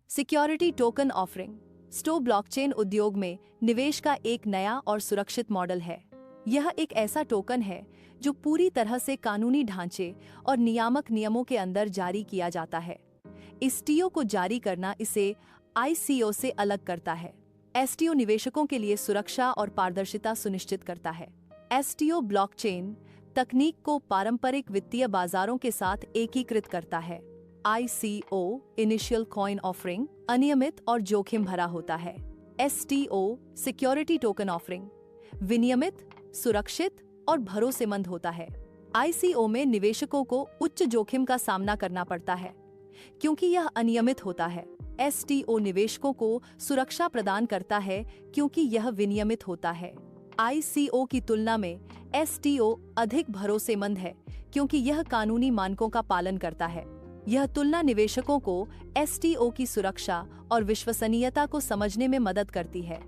Security token offering स्टो blockchain उद्योग में निवेश का एक नया और सुरक्षित मॉडल है। यह एक ऐसा टोकन है जो पूरी तरह से कानूनी ढांचे और नियामक नियमों के अंदर जारी किया जाता है। एसटीओ को जारी करना इसे आईसीओ से अलग करता है। एसटीओ निवेशकों के लिए सुरक्षा और पारदर्शिता सुनिश्चित करता है। एसटीओ ब्लॉकचेन तकनीक को पारंपरिक वित्तीय बाजारों के साथ एकीकृत करता है। आईसीओ इनिशियल कॉइन ऑफरिंग अनियमित और जोखिम भरा होता है। एसटीओ सिक्योरिटी टोकन ऑफरिंग विनियमित, सुरक्षित और भरोसेमंद होता है। आईसीओ में निवेशकों को उच्च जोखिम का सामना करना पड़ता है क्योंकि यह अनियमित होता है। एसटीओ निवेशकों को सुरक्षा प्रदान करता है क्योंकि यह विनियमित होता है। आईसीओ की तुलना में एसटीओ अधिक भरोसेमंद है क्योंकि यह कानूनी मानकों का पालन करता है। यह तुलना निवेशकों को एसटीओ की सुरक्षा और विश्वसनीयता को समझने में मदद करती है।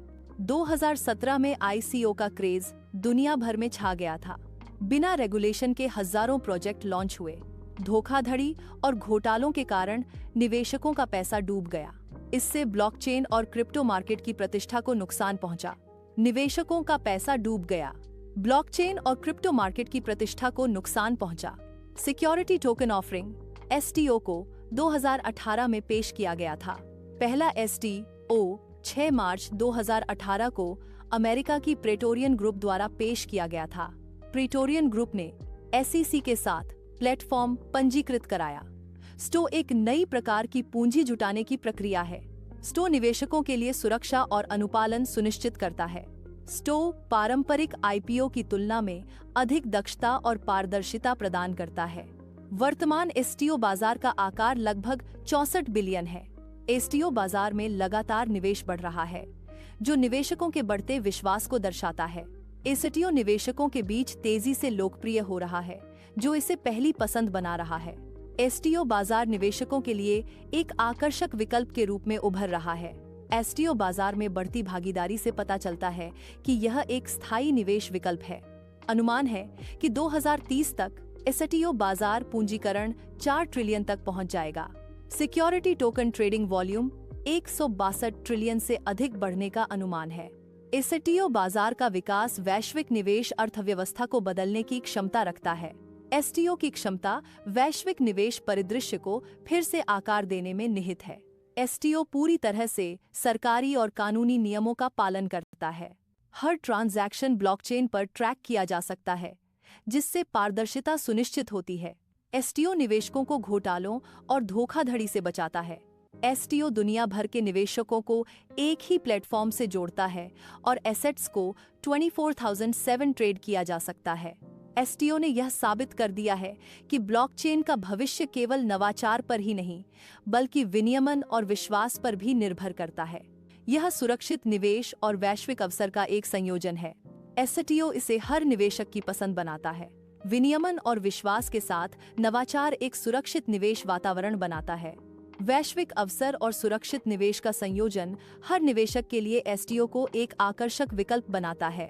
2017 में आईसीओ का क्रेज दुनिया भर में छा गया था। बिना रेगुलेशन के हजारों प्रोजेक्ट लॉन्च हुए। धोखाधड़ी और घोटालों के कारण निवेशकों का पैसा डूब गया। इससे ब्लॉकचेन और क्रिप्टो मार्केट की प्रतिष्ठा को नुकसान पहुंचा। निवेशकों का पैसा डूब गया। ब्लॉकचेन और क्रिप्टो मार्केट की प्रतिष्ठा को नुकसान पहुंचा। सिक्योरिटी टोकन ऑफरिंग एसटीओ को 2018 में पेश किया गया था। पहला एसटीओ 6 मार्च 2018 को अमेरिका की प्रेटोरियन ग्रुप द्वारा पेश किया गया था। प्रेटोरियन ग्रुप ने एसईसी के साथ प्लेटफॉर्म पंजीकृत कराया। स्टो एक नई प्रकार की पूंजी जुटाने की प्रक्रिया है। स्टो निवेशकों के लिए सुरक्षा और अनुपालन सुनिश्चित करता है। स्टो पारंपरिक आईपीओ की तुलना में अधिक दक्षता और पारदर्शिता प्रदान करता है। वर्तमान एसटीओ बाजार का आकार लगभग 64 बिलियन है। एसटीओ बाजार में लगातार निवेश बढ़ रहा है, जो निवेशकों के बढ़ते विश्वास को दर्शाता है। एसटीओ निवेशकों के बीच तेजी से लोकप्रिय हो रहा है, जो इसे पहली पसंद बना रहा है। एसटीओ बाजार निवेशकों के लिए एक आकर्षक विकल्प के रूप में उभर रहा है। एसटीओ बाजार में बढ़ती भागीदारी से पता चलता है कि यह एक स्थायी निवेश विकल्प है। अनुमान है कि 2030 तक एसटीओ बाजार पूंजीकरण 4 ट्रिलियन तक पहुंच जाएगा। Security token trading volume 162 trillion से अधिक बढ़ने का अनुमान है। एसटीओ बाजार का विकास वैश्विक निवेश अर्थव्यवस्था को बदलने की क्षमता रखता है। एसटीओ की क्षमता वैश्विक निवेश परिदृश्य को फिर से आकार देने में निहित है। एसटीओ पूरी तरह से सरकारी और कानूनी नियमों का पालन करता है। हर ट्रांजैक्शन ब्लॉकचेन पर ट्रैक किया जा सकता है, जिससे पारदर्शिता सुनिश्चित होती है। एसटीओ निवेशकों को घोटालों और धोखाधड़ी से बचाता है। एसटीओ दुनिया भर के निवेशकों को एक ही प्लेटफॉर्म से जोड़ता है और एसेट्स को 24/7 ट्रेड किया जा सकता है। एसटीओ ने यह साबित कर दिया है कि ब्लॉकचेन का भविष्य केवल नवाचार पर ही नहीं, बल्कि विनियमन और विश्वास पर भी निर्भर करता है। यह सुरक्षित निवेश और वैश्विक अवसर का एक संयोजन है। एसटीओ इसे हर निवेशक की पसंद बनाता है। विनियमन और विश्वास के साथ नवाचार एक सुरक्षित निवेश वातावरण बनाता है। वैश्विक अवसर और सुरक्षित निवेश का संयोजन हर निवेशक के लिए एसटीओ को एक आकर्षक विकल्प बनाता है।